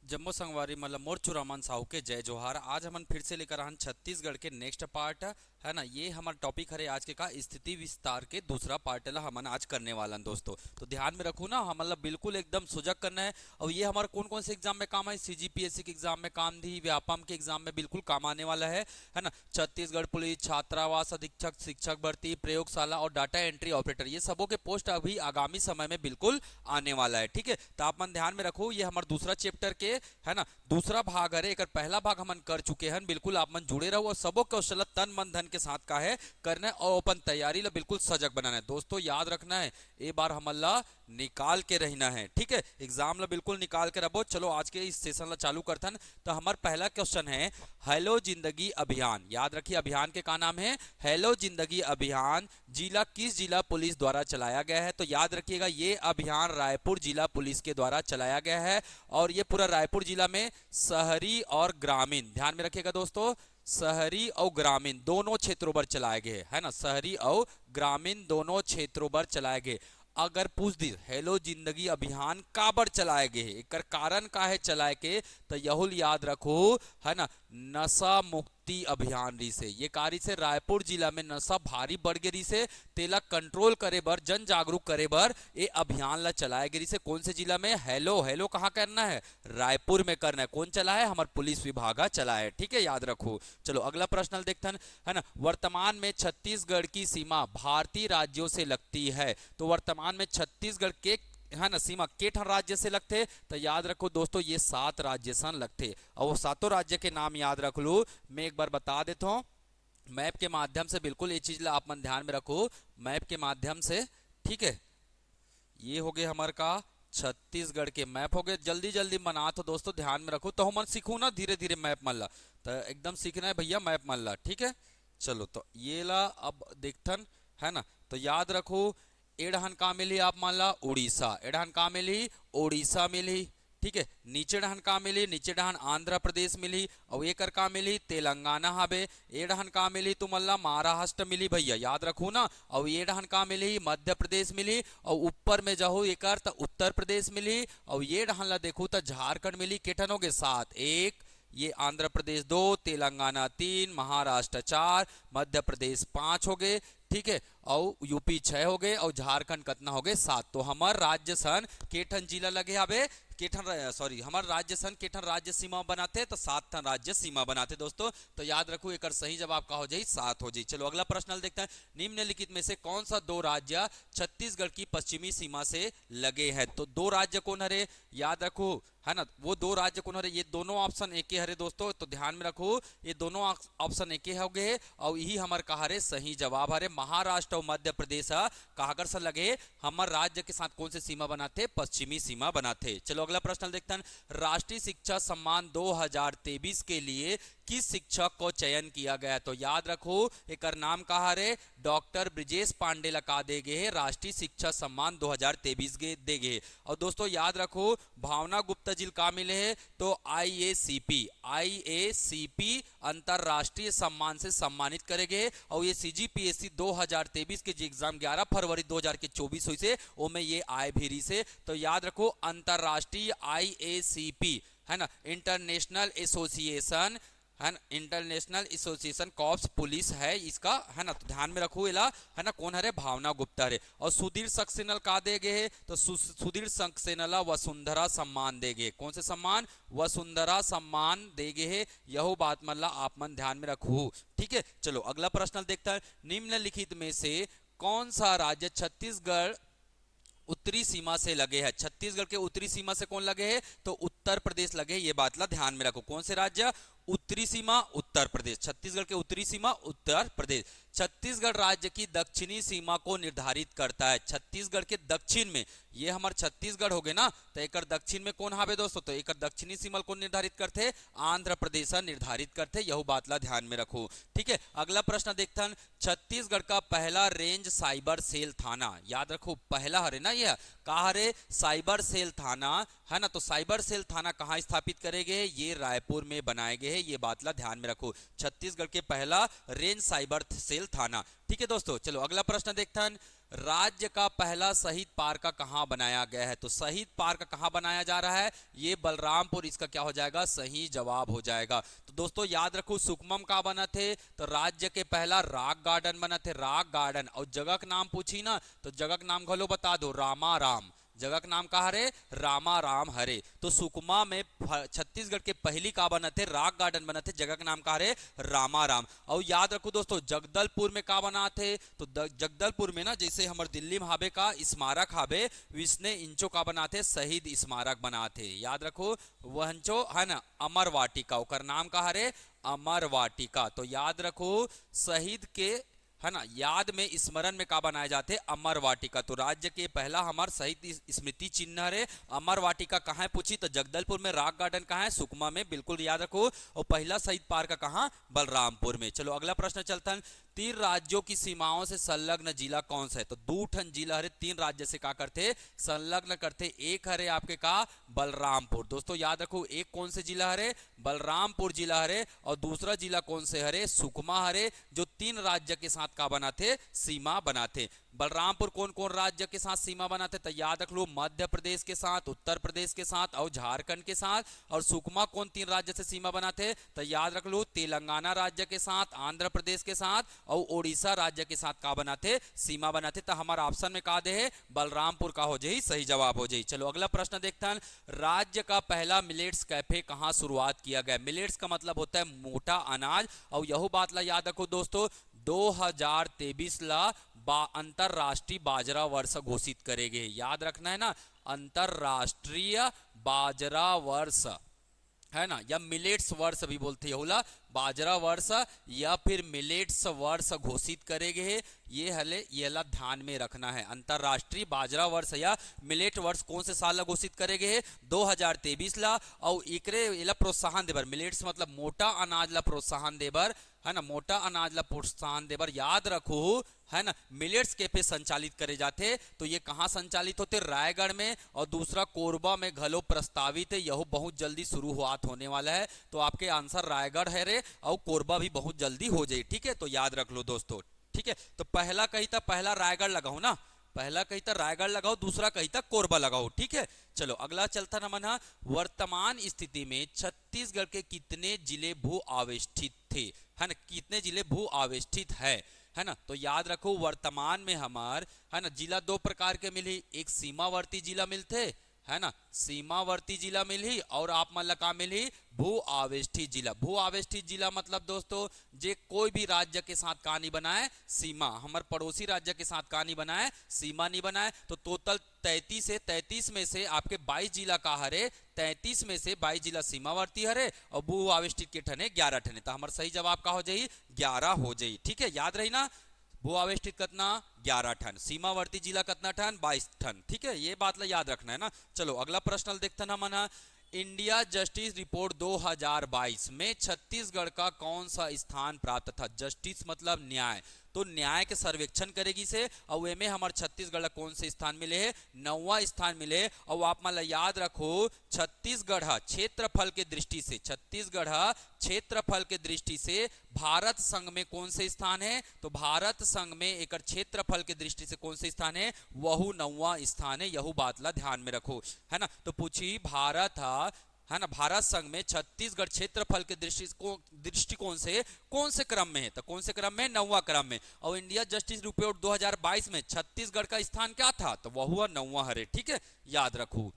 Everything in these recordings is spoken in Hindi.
जम्मू संगवारी मतलब मोर चुरामान साहू के जय जोहार। आज हमन फिर से लेकर आन छत्तीसगढ़ के नेक्स्ट पार्ट है ना। ये हमारा टॉपिक है आज के का स्थिति विस्तार के दूसरा पार्ट ला हमन आज करने वाला दोस्तों। तो ध्यान में रखो ना, हम मतलब बिल्कुल एकदम सुजग करना है। और ये हमारे कौन कौन से एग्जाम में काम है, सीजीपीएससी के एग्जाम में काम दी, व्यापम के एग्जाम में बिल्कुल काम आने वाला है ना। छत्तीसगढ़ पुलिस छात्रावास अधीक्षक शिक्षक भर्ती प्रयोगशाला और डाटा एंट्री ऑपरेटर, ये सबों के पोस्ट अभी आगामी समय में बिल्कुल आने वाला है। ठीक है, तो आप मन ध्यान में रखो, ये हमारे दूसरा चैप्टर के है ना दूसरा भाग है। एक पहला भाग हमन कर चुके हैं, बिल्कुल आप मन जुड़े रहो और सबो क्वेश्चन तन मन धन के साथ का है करना है और अपन तैयारी ला बिल्कुल सजग बनाना है दोस्तों। याद रखना है ए बार हमन ला निकाल के रहना है। ठीक है, एग्जाम ला बिल्कुल निकाल के रहो। चलो आज के इस सेशन ला चालू करथन। तो हमारा पहला क्वेश्चन है हेलो जिंदगी अभियान। याद रखिए अभियान के का नाम है, हेलो जिंदगी अभियान। जिला किस जिला पुलिस द्वारा चलाया गया है? तो याद रखिएगा ये अभियान रायपुर जिला पुलिस के द्वारा चलाया गया है। और ये पूरा रायपुर जिला में शहरी और ग्रामीण, ध्यान में रखिएगा दोस्तों, शहरी और ग्रामीण दोनों क्षेत्रों पर चलाए गए है ना। शहरी और ग्रामीण दोनों क्षेत्रों पर चलाए गए। अगर पूछ दी हेलो जिंदगी अभियान काबर चलाए गए, एक कारण का है चलाए के, तो यहुल याद रखो है ना, नशा मुक्ति अभियान रही से। ये कार्य से रायपुर जिला में नशा भारी बढ़ गई से, तेला कंट्रोल करे बर जन जागरूक करे बर ये अभियान ला चलाए गई से। कौन से जिला में? हेलो हेलो कहाँ करना है? रायपुर में करना है। कौन चला है? हमारे पुलिस विभाग चला है। ठीक है, याद रखो। चलो अगला प्रश्न देखते हैं है ना। वर्तमान में छत्तीसगढ़ की सीमा भारतीय राज्यों से लगती है। तो वर्तमान में छत्तीसगढ़ के है ना सीमा के ठन राज्य से लगते? तो याद रखो दोस्तों ये 7 राज्य सन लगते। और वो सातों राज्य के नाम याद रख लो, मैं एक बार बता देता हूँ मैप के माध्यम से। बिल्कुल ये चीज ला आप मन ध्यान में रखो मैप के माध्यम से। ठीक है, ये हो गए हमारे का छत्तीसगढ़ के मैप हो गए। जल्दी जल्दी मना तो दोस्तों ध्यान में रखो, तो हम सीखू ना धीरे धीरे मैप मन ला, तो एकदम सीखना है भैया मैप मन ला। ठीक है, चलो तो ये ला अब देखथन है ना। तो याद रखो एडहन का मिली आप मान ला उड़ीसा, एडहन का मिली उड़ीसा मिली। ठीक है, नीचे डहन का मिली, नीचे डहन आंध्र प्रदेश मिली और एक का मिली तेलंगाना हबे। ए डहन का मिली तुमल्ला महाराष्ट्र मिली भैया, याद रखू ना। और ये डहन का मिली मध्य प्रदेश मिली और ऊपर में जाओ एक उत्तर प्रदेश मिली। और ये डहन ला देखू तो झारखंड मिली। केठन हो गए 7, एक ये आंध्र प्रदेश 2, तेलंगाना 3, महाराष्ट्र 4, मध्य प्रदेश 5 हो गए। ठीक है, और यूपी 6 हो गए और झारखंड कितना हो गए 7। तो हमार राज्य सन केठन जिला लगे हवे, केठन सॉरी हमारे राज्य सन केठन राज्य सीमा बनाते, तो 7 ठन राज्य सीमा बनाते दोस्तों। तो याद रखो एक सही जवाब का हो जाए 7 हो जाए। चलो अगला प्रश्न देखते हैं। निम्नलिखित में से कौन सा 2 राज्य छत्तीसगढ़ की पश्चिमी सीमा से लगे हैं? तो 2 राज्य कौन हरे? याद रखो है ना, वो 2 राज्य कौन हरे? ये दोनों ऑप्शन एक ही हरे दोस्तों, तो ध्यान में रखो ये दोनों ऑप्शन एक ही हो गए और यही हमारे कहा हरे सही जवाब हरे। महाराष्ट्र और मध्य प्रदेश कहागर से लगे हमारे राज्य के साथ कौन से सीमा बनाते? पश्चिमी सीमा बनाते। चलो अगला प्रश्न देखते हैं। राष्ट्रीय शिक्षा सम्मान 2023 के लिए किस शिक्षक को चयन किया गया? तो याद रखो एक नाम कहा रे डॉक्टर ब्रिजेश पांडे लगा देगे राष्ट्रीय शिक्षा सम्मान 2023 के देगे। और दोस्तों याद रखो भावना गुप्ता जी का मिले है तो आईएसीपी अंतरराष्ट्रीय सम्मान से सम्मानित करेंगे। और ये सीजीपीएससी 2023 के एग्जाम 11 फरवरी 2024 हुई से वो में ये आए भी से। तो याद रखो अंतरराष्ट्रीय आईएसीपी है ना, इंटरनेशनल एसोसिएशन है ना, इंटरनेशनल एसोसिएशन कॉप्स पुलिस है इसका है ना। तो ध्यान में रखो इला है ना कौन है? भावना गुप्ता है। और सुधीर सक्सेनल का देगे है तो सुधीर सक्सेनला वसुंधरा सम्मान देगे। कौन से सम्मान? वसुंधरा सम्मान देगे है। यह बात मतलब आप मन ध्यान में रखो। ठीक है, चलो अगला प्रश्न देखता है। निम्नलिखित में से कौन सा राज्य छत्तीसगढ़ उत्तरी सीमा से लगे हैं? छत्तीसगढ़ के उत्तरी सीमा से कौन लगे हैं? तो उत्तर प्रदेश लगे। ये बात ला ध्यान में रखो। कौन से राज्य? उत्तरी सीमा उत्तर प्रदेश। छत्तीसगढ़ के उत्तरी सीमा उत्तर प्रदेश। छत्तीसगढ़ राज्य की दक्षिणी सीमा को निर्धारित करता है। छत्तीसगढ़ के दक्षिण में ये हमारे छत्तीसगढ़ हो गए ना, तो एक दक्षिण में कौन हावे दोस्तों? तो एक दक्षिणी सीमा को निर्धारित करते? आंध्र प्रदेश निर्धारित करते। यह बात ला ध्यान में रखो। ठीक है, अगला प्रश्न देखते हैं। छत्तीसगढ़ का पहला रेंज साइबर सेल थाना, याद रखो पहला हरे ना, यह कहा हरे साइबर सेल थाना है ना। तो साइबर सेल थाना कहाँ स्थापित करे गए हैं? ये रायपुर में बनाए गए हैं, ये बात ला ध्यान में रखो। छत्तीसगढ़ के पहला रेंज साइबर सेल थाना। ठीक है दोस्तों, चलो अगला प्रश्न देखते हैं। राज्य का पहला शहीद पार्क कहाँ बनाया गया है? तो शहीद पार्क कहाँ बनाया जा रहा है? ये बलरामपुर, इसका क्या हो जाएगा? सही जवाब हो जाएगा। तो दोस्तों याद रखो, सुकमम का बना थे? तो राज्य के पहला रॉक गार्डन बना थे, रॉक गार्डन। और जगह का नाम पूछी ना, तो जगह का नाम घलो बता दो, रामाराम। जगह का नाम कहा रे? रामाराम हरे। तो सुकमा में छत्तीसगढ़ के पहली का बना थे, रॉक गार्डन बना थे, जगह का नाम कहा रे? रामाराम। और याद रखो दोस्तों, जगदलपुर में का बना थे? तो जगदलपुर में ना, जैसे हमारे दिल्ली में हावे का स्मारक हावे, विष्णु इंचो का बना थे, शहीद स्मारक बना थे। याद रखो, वहंचो है ना अमर वाटिका, ओकर नाम कहा रे? अमर वाटिका। तो याद रखो, शहीद के है ना याद में स्मरण में का बनाए जाते? अमर वाटिका। तो राज्य के पहला हमार शहीद स्मृति चिन्ह रे अमर वाटिका कहाँ है पूछी? तो जगदलपुर में। रॉक गार्डन कहाँ है? सुकमा में, बिल्कुल याद रखो। और पहला शहीद पार्क कहाँ? बलरामपुर में। चलो अगला प्रश्न चलता है। 3 राज्यों की सीमाओं से संलग्न जिला कौन सा है? तो 2 ठन जिला हरे 3 राज्य से का करते? संलग्न करते। एक हरे आपके का? बलरामपुर। दोस्तों याद रखो, एक कौन से जिला हरे? बलरामपुर जिला हरे। और दूसरा जिला कौन से हरे? सुकमा हरे, जो 3 राज्य के साथ का बनाते? सीमा बनाते। बलरामपुर कौन कौन राज्य के साथ सीमा बनाते? तो याद रख लो, मध्य प्रदेश के साथ, उत्तर प्रदेश के साथ और झारखंड के साथ। और सुकमा कौन 3 राज्य से सीमा बनाते? तो याद रख लो, तेलंगाना राज्य के साथ, आंध्र प्रदेश के साथ और ओडिशा राज्य के साथ का बनाते? सीमा बनाते। तो हमारा ऑप्शन में का दे है? बलरामपुर का हो जाए, सही जवाब हो जाए। चलो अगला प्रश्न देखते हैं। राज्य का पहला मिलेट्स कैफे कहां शुरुआत किया गया? मिलेट्स का मतलब होता है मोटा अनाज। और यह बात ला याद रखो दोस्तों, 2023 ला अंतरराष्ट्रीय बाजरा वर्ष घोषित करेंगे। याद रखना है ना, अंतरराष्ट्रीय बाजरा वर्ष है ना, या मिलेट्स वर्ष भी बोलते हैं, बाजरा वर्ष या फिर मिलेट्स वर्ष घोषित करेंगे। ये हले ये ला ध्यान में रखना है। अंतरराष्ट्रीय बाजरा वर्ष या मिलेट वर्ष कौन से साल ला घोषित करेंगे? 2023 ला। और एकरे ला प्रोत्साहन देबर, मिलेट्स मतलब मोटा अनाज ला प्रोत्साहन देबर, है ना, मोटा अनाज ला प्रोत्साहन देबर। याद रखो, है ना, मिलेट्स कैफे संचालित करे जाते। तो ये कहां संचालित होते? रायगढ़ में। और दूसरा कोरबा में घलो प्रस्तावित है, यह बहुत जल्दी शुरू होने वाला है। तो आपके आंसर रायगढ़ है रे, और कोरबा भी बहुत जल्दी हो जाए। ठीक है, तो याद रख लो दोस्तों। ठीक है, तो पहला कही था, पहला रायगढ़ लगाओ ना, पहला कही था रायगढ़ लगाओ, दूसरा कही था कोरबा लगाओ। ठीक है, चलो अगला चलता ना मना। वर्तमान स्थिति में छत्तीसगढ़ के कितने जिले भू आवेष्टित थे? है ना, कितने जिले भू आवेष्टित है ना। तो याद रखो, वर्तमान में हमार है ना जिला 2 प्रकार के मिली। एक सीमावर्ती जिला मिलते, है ना, सीमावर्ती जिला मिली। और आप मन ला का मिली? भू आवेष्टित जिला। भू आवेष्टित जिला मतलब दोस्तों, जे कोई भी राज्य के साथ का नहीं बनाए सीमा, हमारे पड़ोसी राज्य के साथ का नहीं बनाए सीमा, नहीं बनाए। तो टोटल 33 में से आपके 22 जिला का हरे, 33 में से 22 जिला सीमावर्ती हरे और भू आवेष्टित के ठने 11 ठने। तो हमारा सही जवाब का हो जाई? 11 हो जाई। ठीक है, याद रही ना, भू आवेष्टित कितना? 11 ठन। सीमावर्ती जिला कितना ठन? 22 ठन। ठीक है, ये बात ला याद रखना है ना। चलो अगला प्रश्न देखते ना मना। इंडिया जस्टिस रिपोर्ट 2022 में छत्तीसगढ़ का कौन सा स्थान प्राप्त था? जस्टिस मतलब न्याय, तो न्याय के सर्वेक्षण करेगी से। और में हमारे छत्तीसगढ़ कौन से स्थान मिले है? 9वां स्थान मिले। और आप मान याद रखो, छत्तीसगढ़ क्षेत्रफल के दृष्टि से, छत्तीसगढ़ क्षेत्रफल के दृष्टि से भारत संघ में कौन से स्थान है? तो भारत संघ में एक क्षेत्रफल के दृष्टि से कौन से स्थान है? वह 9वां स्थान है। यह बात ला ध्यान में रखो, है ना। तो पूछी भारत है ना, भारत संघ में छत्तीसगढ़ क्षेत्रफल के दृष्टिकोण से कौन से क्रम में है? तो कौन से क्रम में? 9वां क्रम में। और इंडिया जस्टिस रिपोर्ट 2022 में छत्तीसगढ़ का स्थान क्या था? तो वह हुआ 9वां हरे। ठीक है, याद रखो।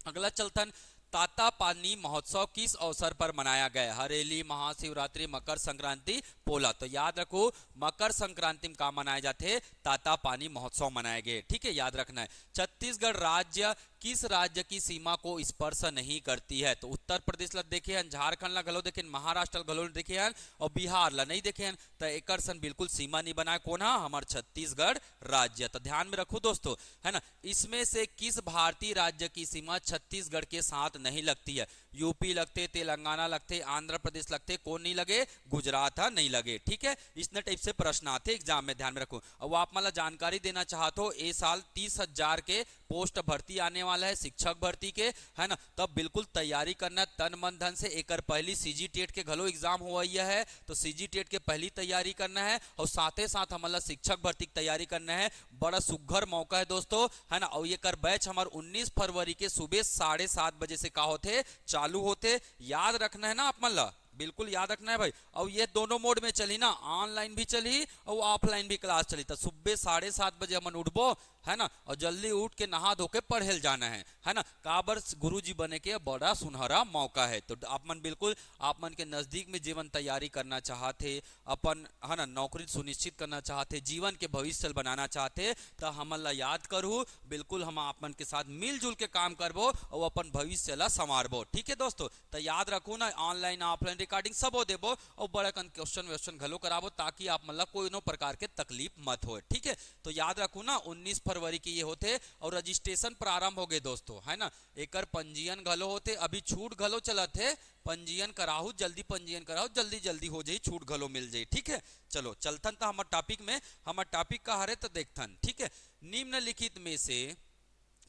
अगला चलतन, तातापानी महोत्सव किस अवसर पर मनाया गया? हरेली, महाशिवरात्रि, मकर संक्रांति, पोला। तो याद रखो, मकर संक्रांति में का मनाए जाते? तातापानी महोत्सव मनाए गए। ठीक है, याद रखना है। छत्तीसगढ़ राज्य किस राज्य की सीमा को स्पर्श नहीं करती है? तो उत्तर प्रदेश ला देखे हैं, झारखंड ला गलो देखे, महाराष्ट्र गलो देखे हैं और बिहार ला नहीं देखे हैं। तो एकर सन बिल्कुल सीमा नहीं बनाए कौन है? हमारे छत्तीसगढ़ राज्य। तो ध्यान में रखो दोस्तों, है ना। इसमें से किस भारतीय राज्य की सीमा छत्तीसगढ़ के साथ नहीं लगती है? यूपी लगते, तेलंगाना लगते, आंध्र प्रदेश लगते, कौन नहीं लगे? गुजरात नहीं लगे। ठीक है, इस टाइप से प्रश्न आते एग्जाम में, ध्यान में रखो। अब आप मतलब जानकारी देना चाहते हो, ए साल 30,000 के पोस्ट भर्ती आने वाला है शिक्षक भर्ती के, है ना, तब बिल्कुल तैयारी करना तन मन धन से। एक पहली सीजी टेट के घलो एग्जाम हुआ है, तो सीजी टेट के पहली तैयारी करना है और साथे साथ हमारा शिक्षक भर्ती की तैयारी करना है। बड़ा सुघर मौका है दोस्तों, है ना। और ये कर बैच हमारे 19 फरवरी के सुबह 7:30 बजे से का होते चालू होते। याद रखना है ना आप मन ला, बिल्कुल याद रखना है भाई। और ये दोनों मोड में चली ना, ऑनलाइन भी चली और ऑफलाइन भी क्लास चली। तो सुबह 7:30 बजे हम उठबो, है ना, और जल्दी उठ के नहा धो के पढ़े जाना है ना। काबर गुरुजी बने के बड़ा सुनहरा मौका है। तो आप मन बिल्कुल आप मन के नजदीक में जीवन तैयारी करना चाहते, अपन है ना नौकरी सुनिश्चित करना चाहते, जीवन के भविष्य बनाना चाहते, तो हमन ला याद करू, बिल्कुल हम आप मन के साथ मिलजुल के काम करबो और अपन भविष्य ला संवारबो। ठीक है दोस्तों, तो याद रखू ना, ऑनलाइन ऑफलाइन रिकॉर्डिंग सबो देबो और बड़ा क्वेश्चन व्वेश्चन घलो कराबो, ताकि आप मन ला कोई नो प्रकार के तकलीफ मत हो। ठीक है, तो याद रखू ना 19 फरवरी की ये होते और रजिस्ट्रेशन प्रारंभ हो गए दोस्तों, है ना। एकर पंजीयन घलो होते, अभी छूट घलो चलत है, पंजीयन कराहू, जल्दी पंजीयन कराओ, जल्दी जल्दी हो जाई, छूट घलो मिल जाई। ठीक है, चलो चलथन तो हमारे टॉपिक में, हमारे टॉपिक का हरे तो देखथन। ठीक है, निम्नलिखित में से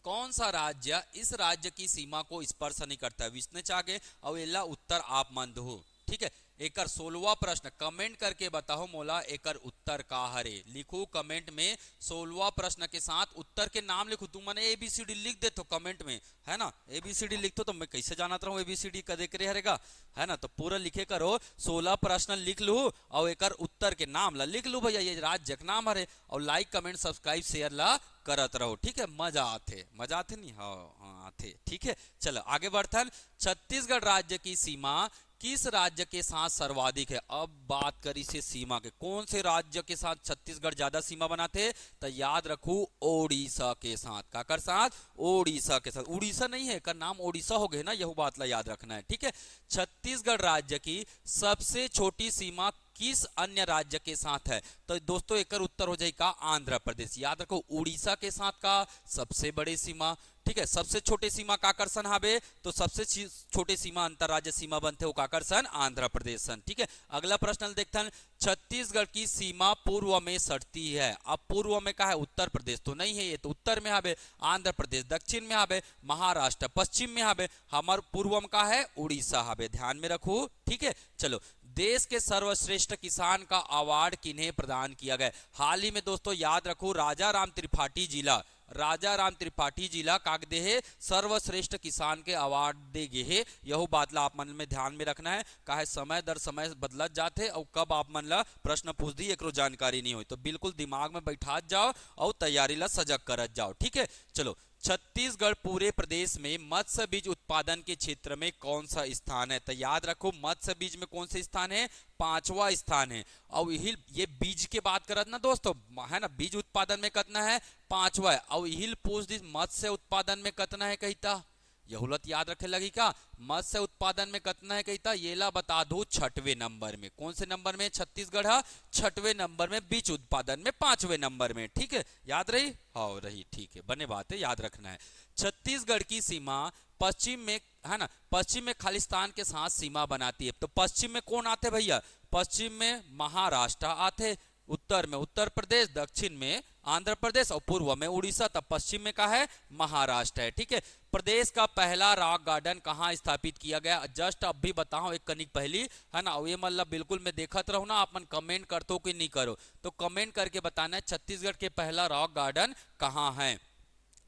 कौन सा राज्य इस राज्य की सीमा को स्पर्श नहीं करता है, विष्णु चागे और एला उत्तर आप मंद हो। ठीक है, एकर 16वां प्रश्न कमेंट करके बताओ मोला एकर उत्तर का हरे। लिखो कमेंट में 16वां प्रश्न के साथ उत्तर के नाम लिखो। तुम मैंने एबीसीडी लिख दे तो कमेंट में, है ना, एबीसीडी लिख तो मैं कैसे जानता रहूं एबीसीडी कदे करे हरेगा, है ना। तो पूरा लिखे करो, 16 प्रश्न लिख लू और एकर उत्तर के नाम ला लिख लू भैया, ये राज्य के नाम हरे। और लाइक कमेंट सब्सक्राइब शेयर ला करत रहो। ठीक है, मजा आते नहीं, हाँ आते। ठीक है, चलो आगे बढ़थन। छत्तीसगढ़ राज्य की सीमा किस राज्य के साथ सर्वाधिक है। अब बात करी से सीमा के, कौन से राज्य के साथ छत्तीसगढ़ ज्यादा सीमा बनाते, तो याद रखू ओडिशा के साथ। काकर साथ? ओडिशा के साथ। उड़ीसा नहीं है, का नाम ओडिशा हो गए ना, यह बात ला याद रखना है। ठीक है, छत्तीसगढ़ राज्य की सबसे छोटी सीमा किस अन्य राज्य के साथ है, तो दोस्तों एक उत्तर हो जाएगा आंध्र प्रदेश। याद रखो उड़ीसा के साथ का सबसे बड़ी सीमा। ठीक है, सबसे छोटे सीमा काकरसन हावे, तो सबसे छोटे सीमा अंतरराज्य सीमा बनते हो काकरसन आंध्र प्रदेश सन। ठीक है, अगला प्रश्न देखते हैं। छत्तीसगढ़ की सीमा पूर्व में सटती है। अब पूर्व में कहा है, उत्तर प्रदेश तो नहीं है, ये तो उत्तर में हावे। आंध्र प्रदेश दक्षिण में हावे, महाराष्ट्र पश्चिम में हावे, हमार पूर्व में कहा है उड़ीसा हावे। ध्यान में रखू। ठीक है, चलो देश के सर्वश्रेष्ठ किसान का अवार्ड किन्हें प्रदान किया गया। हाल ही में दोस्तों याद रखो राजा राम त्रिपाठी जिला कागदे है सर्वश्रेष्ठ किसान के अवार्ड दे गे है। यह बात ला आप मन में ध्यान में रखना है, काहे समय दर समय बदलत जाते और कब आप मन ला प्रश्न पूछ दी एकरो जानकारी नहीं हुई, तो बिल्कुल दिमाग में बैठा जाओ और तैयारी ला सजग करत जाओ। ठीक है, चलो छत्तीसगढ़ पूरे प्रदेश में मत्स्य बीज उत्पादन के क्षेत्र में कौन सा स्थान है, तो याद रखो मत्स्य बीज में कौन से स्थान है, 5वां स्थान है। और ये बीज के बात करत ना दोस्तों, है ना, बीज उत्पादन में कितना है, 5वां है। और हिल पूछ दी मत्स्य उत्पादन में कितना है कहता, यहुलत याद रखे लगी का, मत्स्य उत्पादन में कितना है कहता, ये ला बता दो 6वें नंबर में। कौन से नंबर में छत्तीसगढ़ है, 6वें नंबर में, बीज उत्पादन में 5वें नंबर में। ठीक है, याद रही, हाँ रही, ठीक है, बने बात है, याद रखना है। छत्तीसगढ़ की सीमा पश्चिम में, है ना, पश्चिम में खालिस्तान के साथ सीमा बनाती है। तो पश्चिम में कौन आते भैया, पश्चिम में महाराष्ट्र आते, उत्तर में उत्तर प्रदेश, दक्षिण में आंध्र प्रदेश और पूर्व में उड़ीसा, तब पश्चिम में का है, महाराष्ट्र है। ठीक है, प्रदेश का पहला रॉक गार्डन कहाँ स्थापित किया गया, जस्ट अब भी बताओ एक कनिक पहली, है ना। ये मतलब बिल्कुल मैं देखत रहूं ना, आप मन कमेंट करते हो कि नहीं करो, तो कमेंट करके बताना है छत्तीसगढ़ के पहला रॉक गार्डन कहाँ है।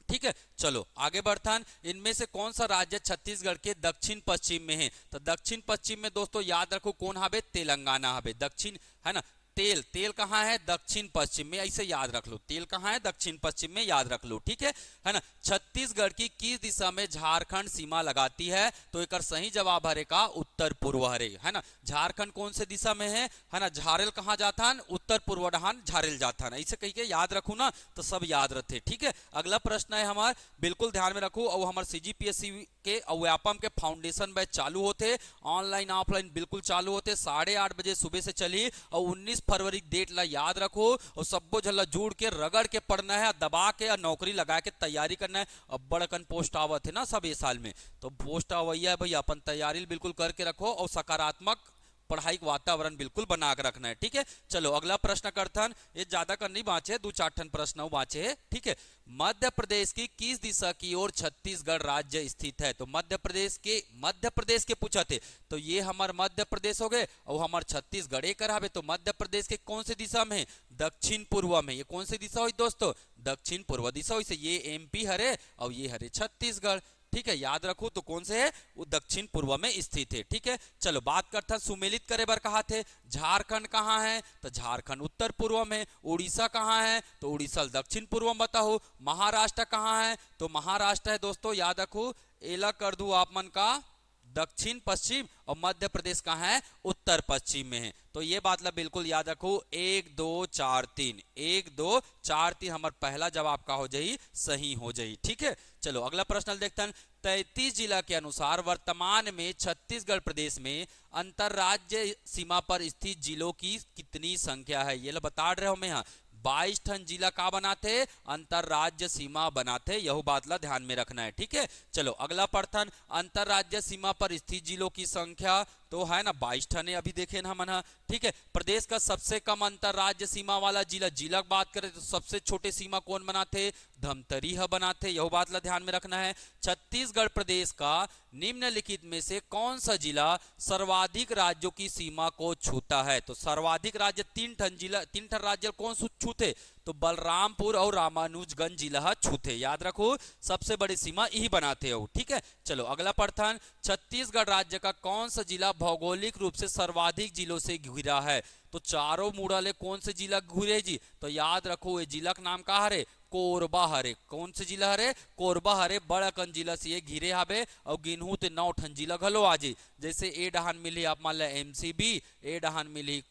ठीक है, चलो आगे बढ़थन। इनमें से कौन सा राज्य छत्तीसगढ़ के दक्षिण पश्चिम में है, तो दक्षिण पश्चिम में दोस्तों याद रखो कौन हावे, तेलंगाना हावे। दक्षिण, है ना, तेल कहाँ है, दक्षिण पश्चिम में, ऐसे याद रख लो, तेल कहाँ है, दक्षिण पश्चिम में, याद रख लो। ठीक है ना। छत्तीसगढ़ की किस दिशा में झारखंड सीमा लगाती है, तो एक सही जवाब हरे का उत्तर पूर्व हरे, है ना। झारखंड कौन से दिशा में है ना, झारेल कहाँ जाता है, उत्तर पूर्व डहान झारेल जाता है, ऐसे कही के याद रखू ना, तो सब याद रहते। ठीक है, अगला प्रश्न है हमार, बिल्कुल ध्यान में रखो। और हमारे सीजीपीएससी के और व्यापम के फाउंडेशन बैच चालू होते, ऑनलाइन ऑफलाइन बिल्कुल चालू होते, 8:30 बजे सुबह से चली। और 19 फरवरी डेट ला याद रखो और सबको झल्ला जुड़ के रगड़ के पढ़ना है, दबा के और नौकरी लगा के तैयारी करना है। अब बड़कन पोस्ट आवत है ना सब ये साल में, तो पोस्ट आवैया है भैया, अपन तैयारी बिल्कुल करके रखो और सकारात्मक पढ़ाई का वातावरण बिल्कुल बना के रखना है। ठीक है, चलो अगला प्रश्न करथन। ये ज्यादा कर नहीं बाँचे, 2-4 प्रश्न बाँचे है। ठीक है, मध्य प्रदेश की किस दिशा की ओर छत्तीसगढ़ राज्य स्थित है? तो मध्य प्रदेश के पूछा थे, तो ये हमार मध्य प्रदेश हो गए और हमार छत्तीसगढ़ एक हवे। तो मध्य प्रदेश के कौन से दिशा में? दक्षिण पूर्व में। ये कौन सी दिशा हुई दोस्तों? दक्षिण पूर्व दिशा हुई। से ये एमपी हरे और ये हरे छत्तीसगढ़। ठीक है, याद रखो तो कौन से है? वो दक्षिण पूर्व में स्थित है। ठीक है, चलो बात करते हैं सुमेलित करे बर कहा थे। झारखंड कहाँ है? तो झारखंड उत्तर पूर्व में। उड़ीसा कहाँ है? तो उड़ीसा दक्षिण पूर्व में बताओ। महाराष्ट्र कहाँ है? तो महाराष्ट्र है दोस्तों, याद रखो, एला कर दू आप मन का दक्षिण पश्चिम, और मध्य प्रदेश कहाँ है? उत्तर पश्चिम में है। तो ये बात ला बिल्कुल याद रखो। 1 2 4 3, 1 2 4 3 हमारा पहला जवाब का हो जाई, सही हो जाई। ठीक है, चलो अगला प्रश्न देखते हैं। 33 जिला के अनुसार वर्तमान में छत्तीसगढ़ प्रदेश में अंतरराज्य सीमा पर स्थित जिलों की कितनी संख्या है? ये लो बता रहे हो मैं यहाँ 22 ठन जिला का बनाते? अंतरराज्य सीमा बनाते। यह बात ला ध्यान में रखना है। ठीक है, चलो अगला प्रश्न। अंतरराज्य सीमा पर स्थित जिलों की संख्या तो है ना 22 ठन अभी देखे ना मन। ठीक है, प्रदेश का सबसे कम अंतरराज्य सीमा वाला जिला की बात करें तो सबसे छोटे सीमा कौन बनाते? धमतरी बनाते। यह बात ला ध्यान में रखना है। छत्तीसगढ़ प्रदेश का निम्नलिखित में से कौन सा जिला सर्वाधिक राज्यों की सीमा को छूता है? तो सर्वाधिक राज्य 3 ठन राज्य कौन छूते? तो बलरामपुर और रामानुजगंज जिला छूते। याद रखो, सबसे बड़ी सीमा यही बनाते हो। ठीक है, चलो अगला प्रश्न। छत्तीसगढ़ राज्य का कौन सा जिला भौगोलिक रूप से सर्वाधिक जिलों से घिरा है? तो चारों मुड़ाले कौन से जिला घिरे जी? तो याद रखो, ये जिला का नाम का हरे? कोरबा हरे। कौन से जिला हरे? कोरबा हरे। बड़कन जिला से ये घिरे हवे और गिनहू ते 9 ठन जिला घलो आजी। जैसे ए डहान मिली आप मान ला एमसीबी, ए डहान मिली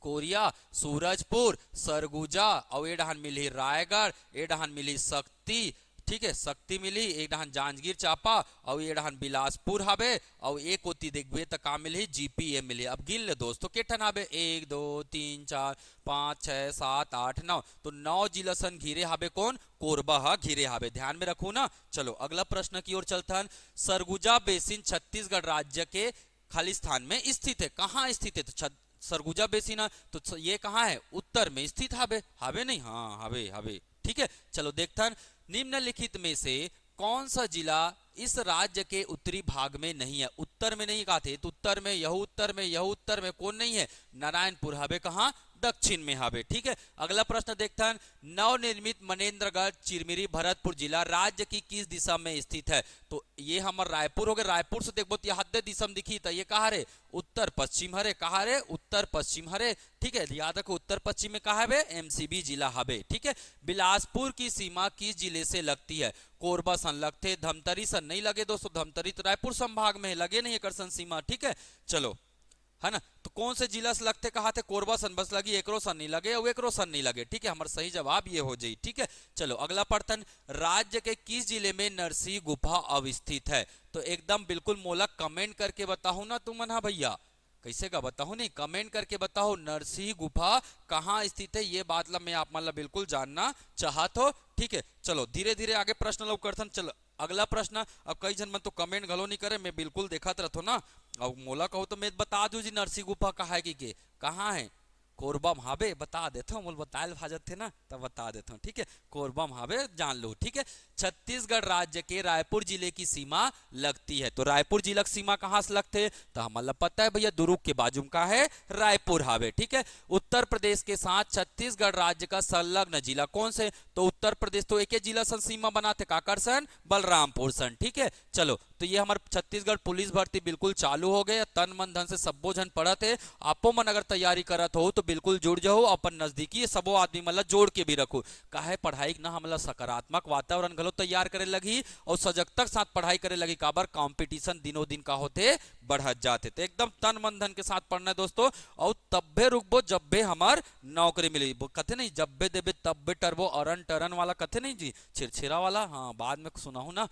कोरिया, सूरजपुर, सरगुजा, और ए डहान मिली रायगढ़, ए डहान मिली शक्ति। ठीक है, शक्ति मिली, एक डहान जांजगीर चांपा और ये डहान बिलासपुर हवे, और एक होती देखबे तो का मिली? जीपीए मिली। अब गिन ले दोस्तों के ठन हवे? 1 2 3 4 5 6 7 8 9। तो 9 जिला सन घिरे हवे कौन? कोरबा घिरे हवे। ध्यान में रखू ना। चलो अगला प्रश्न की ओर चलतन। सरगुजा बेसिन छत्तीसगढ़ राज्य के खालिस्तान में स्थित है। कहाँ स्थित है? तो सरगुजा बेसिन तो ये कहाँ है? उत्तर में स्थित हवे नहीं? हाँ हवे। ठीक है, चलो देखते हैं। निम्नलिखित में से कौन सा जिला इस राज्य के उत्तरी भाग में नहीं है? उत्तर में नहीं कहा थे, तो उत्तर में यह उत्तर में कौन नहीं है? नारायणपुर हवे। कहाँ? दक्षिण में हवे। ठीक है, अगला प्रश्न देखते हैं। नवनिर्मित मनेन्द्रगढ़ चिरमिरी भरतपुर जिला राज्य की किस दिशा में स्थित है? तो ये हमारा रायपुर हो गया। रायपुर से देखो तो हद दिशा में दिखी, तो ये कहा रे? उत्तर पश्चिम हरे। कहा रे? उत्तर पश्चिम हरे। ठीक है, याद रखो उत्तर पश्चिम में कहा है? एमसीबी जिला हवे। ठीक है, बिलासपुर की सीमा किस जिले से लगती है? कोरबा सन लगते, धमतरी सन नहीं लगे दोस्तों। धमतरी तो रायपुर संभाग में लगे नहीं कर सन सीमा। ठीक है, चलो है ना, तो कौन से जिला से लगते? कहा थे कोरबा सन बस लगी, एकरो सन नहीं लगे और एकरो सन नहीं लगे। ठीक है, हमारा सही जवाब ये हो जाए। ठीक है, चलो अगला प्रश्न। राज्य के किस जिले में नरसिंह गुफा अवस्थित है? तो एकदम बिल्कुल मोला कमेंट करके बताओ ना तुम मन। हाँ भैया, कैसे का बताओ? नहीं, कमेंट करके बताओ नरसिंह गुफा कहाँ स्थित है। ये बात ला मैं आप मान ला बिल्कुल जानना चाहत हो। ठीक है, चलो धीरे धीरे आगे प्रश्न लोग करथन। चलो अगला प्रश्न। अब कई जन मन तो कमेंट घलो नहीं करे, मैं बिल्कुल देखत रहता ना। अब मोला कहो तो मैं बता दू जी नरसिंह गुफा कहाँ है कि कहाँ है? कोरबा हावे बता देता हूँ। बताए भाजत थे ना, तब बता देता हूँ। ठीक है, कोरबा हावे जान लो। ठीक है, छत्तीसगढ़ राज्य के रायपुर जिले की सीमा लगती है। तो रायपुर जिला की सीमा कहाँ से लगते? तो हमारा पता है भैया, दुर्ग के बाजू में का है? रायपुर हावे। ठीक है, उत्तर प्रदेश के साथ छत्तीसगढ़ राज्य का संलग्न जिला कौन से? तो उत्तर प्रदेश तो एक ही जिला सन सीमा बनाते, काकर सन? बलरामपुर सन। ठीक है, चलो तो ये हमारे छत्तीसगढ़ पुलिस भर्ती बिल्कुल चालू हो गए। तन मन धन से सबो जन पढ़त है। आपो मन अगर तैयारी करत हो तो बिल्कुल जुड़ जाओ। अपन नजदीकी सबो आदमी मतलब जोड़ के भी रखो। काहे पढ़ाई ना हमला सकारात्मक वातावरण घलो तैयार करे लगी और सजगता के साथ पढ़ाई करे लगी। काबर कंपटीशन दिनों दिन का होते बढ़त जाते। तो एकदम तन मन धन के साथ पढ़ना है दोस्तों, और तब्बे रुकबो जब्बे हमार नौकरी मिली। कथे नहीं, जब्बे देबे तब्बे टरबो, अरन टरन वाला कथे नहीं जी, छिरछिरा वाला। हाँ, बाद में सुना हूं ना।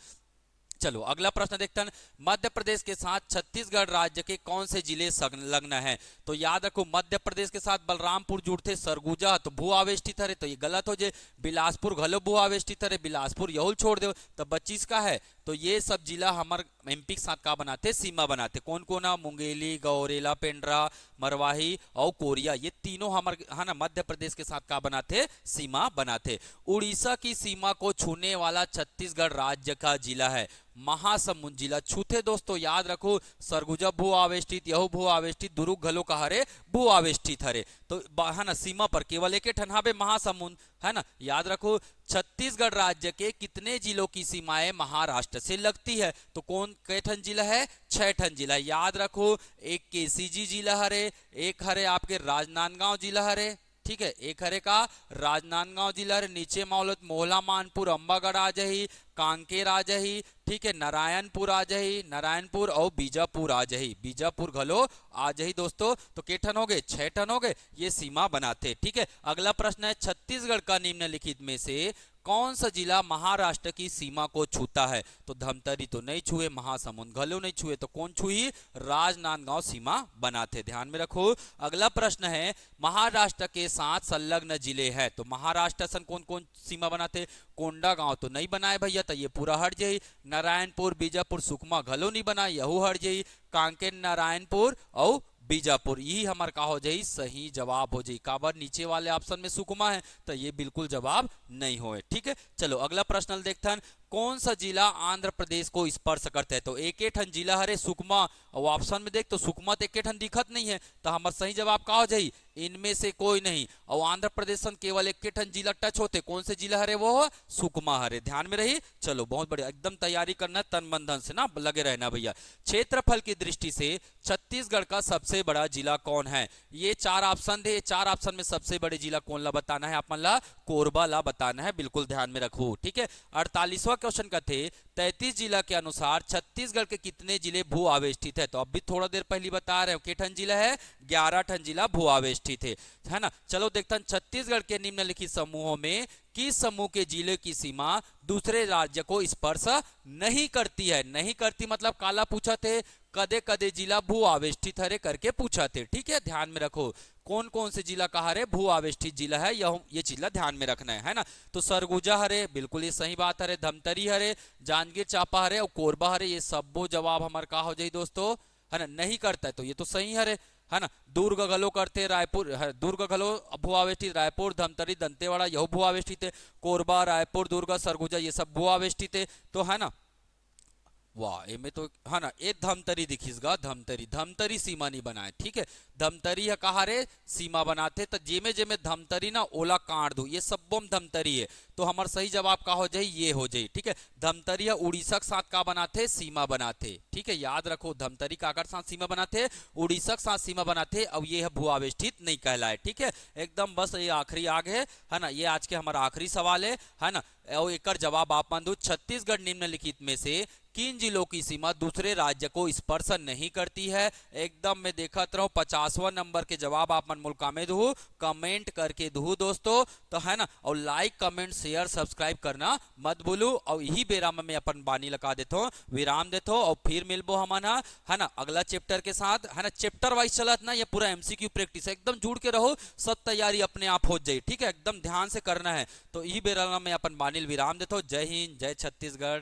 चलो अगला प्रश्न देखते हैं। मध्य प्रदेश के साथ छत्तीसगढ़ राज्य के कौन से जिले संलग्न हैं? तो याद रखो, मध्य प्रदेश के साथ बलरामपुर जुड़ते, सरगुजा तो भू आवेष्टित है, तो ये गलत हो जाए। बिलासपुर घलो भू आवेष्टित है, बिलासपुर यहुल छोड़ दो, तो 25 का है? तो ये सब जिला हमार एमपी के साथ का बनाते सीमा बनाते। कौन कौन है? मुंगेली, गौरेला, पेंड्रा, मरवाही और कोरिया, ये तीनों हमारे है ना मध्य प्रदेश के साथ का बनाते सीमा बनाते। उड़ीसा की सीमा को छूने वाला छत्तीसगढ़ राज्य का जिला है महासमुंद जिला। छूथे दोस्तों याद रखो, सरगुजा भू आवेष्टित, यहू भू आवेष्टित, दुरुग घलो का हरे भू आवेष्टित हरे। तो है ना सीमा पर केवल एक ठनहाबे महासमुंद, है ना याद रखो। छत्तीसगढ़ राज्य के कितने जिलों की सीमाएं महाराष्ट्र से लगती है? तो कौन कै ठन जिला है? 6 ठन जिला। याद रखो, एक केसीजी जिला हरे, एक हरे आपके राजनांदगांव जिला हरे, ठीक है, एक हरे का राजनांदगांव जिला रे, नीचे माउलत मोहला, मानपुर, अंबागढ़ आ जाही, कांकेर आ जाही, ठीक है, नारायणपुर आ जाही, नारायणपुर और बीजापुर आ जाही, बीजापुर घलो आ जाही दोस्तों। तो के ठन हो गए? 6 ठन हो गए, ये सीमा बनाते। ठीक है, अगला प्रश्न है, छत्तीसगढ़ का निम्नलिखित में से कौन सा जिला महाराष्ट्र की सीमा को छूता है? तो धमतरी तो नहीं छुए, महासमुंद घलो नहीं छुए, तो कौन छुई? राजनांदगांव सीमा बनाते, ध्यान में रखो। अगला प्रश्न है, महाराष्ट्र के साथ संलग्न जिले हैं, तो महाराष्ट्र सन कौन कौन सीमा बनाते? कोंडागांव तो नहीं बनाए भैया, तो ये पूरा हट जाई। नारायणपुर, बीजापुर, सुकमा घलो नहीं बनाए, यहू हट जाई। कांकेर, नारायणपुर और बीजापुर, यही हमार का हो जाई सही जवाब हो जाई। काबर नीचे वाले ऑप्शन में सुकमा है, तो ये बिल्कुल जवाब नहीं होए। ठीक है, चलो अगला प्रश्न देखते हैं, कौन सा जिला आंध्र प्रदेश को स्पर्श करते हैं? तो एक ठन जिला हरे सुकमा, और ऑप्शन में देख तो सुकमा तो एक ठन दिखत नहीं है, तो हमार सही जवाब का हो जाई? इनमें से कोई नहीं। और आंध्र प्रदेश केवल एक ठन जिला टच होते, कौन से जिला हरे? वो सुकमा हरे, ध्यान में रही। चलो बहुत बढ़िया, एकदम तैयारी करना, तन मन धन से ना लगे रहना भैया। क्षेत्रफल की दृष्टि से छत्तीसगढ़ का सबसे बड़ा जिला कौन है? ये 4 ऑप्शन थे, 4 ऑप्शन में सबसे बड़े जिला कौन ला बताना है? आप मन ला कोरबा ला बताना है, बिल्कुल ध्यान में रखो। ठीक है, 48वां क्वेश्चन का थे, 33 जिला के अनुसार छत्तीसगढ़ के कितने जिले भू आवेष्टित है? तो अब भी थोड़ा देर पहले बता रहे हो कि ठन जिला है, 11 ठन जिला भू आवेष्टित है ना। चलो देखते हैं, छत्तीसगढ़ के निम्नलिखित समूहों में किस समूह के जिले की सीमा दूसरे राज्य को स्पर्श नहीं करती है? नहीं करती मतलब काला पूछा थे, कदे कदे जिला भू आवेष्टित हरे करके पूछा थे। ठीक है, ध्यान में रखो, कौन कौन से जिला कहा रे भू आवेष्टित जिला है, ये जिला ध्यान में रखना है ना। तो सरगुजा हरे, बिल्कुल ये सही बात हरे, धमतरी हरे, जांजगीर चांपा हरे और कोरबा हरे, ये सबो जवाब हमारे कहा हो जाए दोस्तों, है ना। नहीं करता है तो ये तो सही हरे, है ना। दुर्ग घलो करते, रायपुर, दुर्ग घलो भू आवेष्टित, रायपुर, धमतरी, दंतेवाड़ा यह भू आवेष्टित है, कोरबा, रायपुर, दुर्ग, सरगुजा ये सब भू आवेष्टित है, तो है ना। वाह, एमे तो है ना, एक धमतरी दिखीसगा, धमतरी, धमतरी सीमा नहीं बनाए। ठीक है, धमतरी है कहा रे सीमा बनाते, तो जेमे जेमे धमतरी ना ओला काट दो, ये सब धमतरी है, तो हमार सही जवाब का हो जाए? ये हो जाए। ठीक है, धमतरी उड़ीसा के साथ का बनाते? सीमा बनाते। ठीक है, याद रखो, धमतरी काकर साथ सीमा बनाते? उड़ीसा के साथ सीमा बनाते, अब ये है भू आवेष्टित नहीं कहलाए। ठीक है, एकदम बस ये आखिरी आग है ना, ये आज के हमारा आखिरी सवाल है ना। और एक जवाब आप मान दो, छत्तीसगढ़ निम्नलिखित में से किन जिलों की सीमा दूसरे राज्य को स्पर्श नहीं करती है? एकदम मैं देखत रहूं, 50वां नंबर के जवाब आप मन मुल्का में दू, कमेंट करके दू दोस्तों, तो है ना। और लाइक, कमेंट, शेयर, सब्सक्राइब करना मत भूलो। और यही बेरा में मैं अपन बानी लगा देता हूँ, विराम देता हूँ, और फिर मिलबो हमन है ना अगला चैप्टर के साथ, है ना। चैप्टर वाइज चलत ना, ये पूरा एमसीक्यू प्रैक्टिस है, एकदम जुड़ के रहो, सब तैयारी अपने आप हो जाए। ठीक है, एकदम ध्यान से करना है। तो यही बेरा में अपन बानी विराम देता हूँ। जय हिंद, जय छत्तीसगढ़।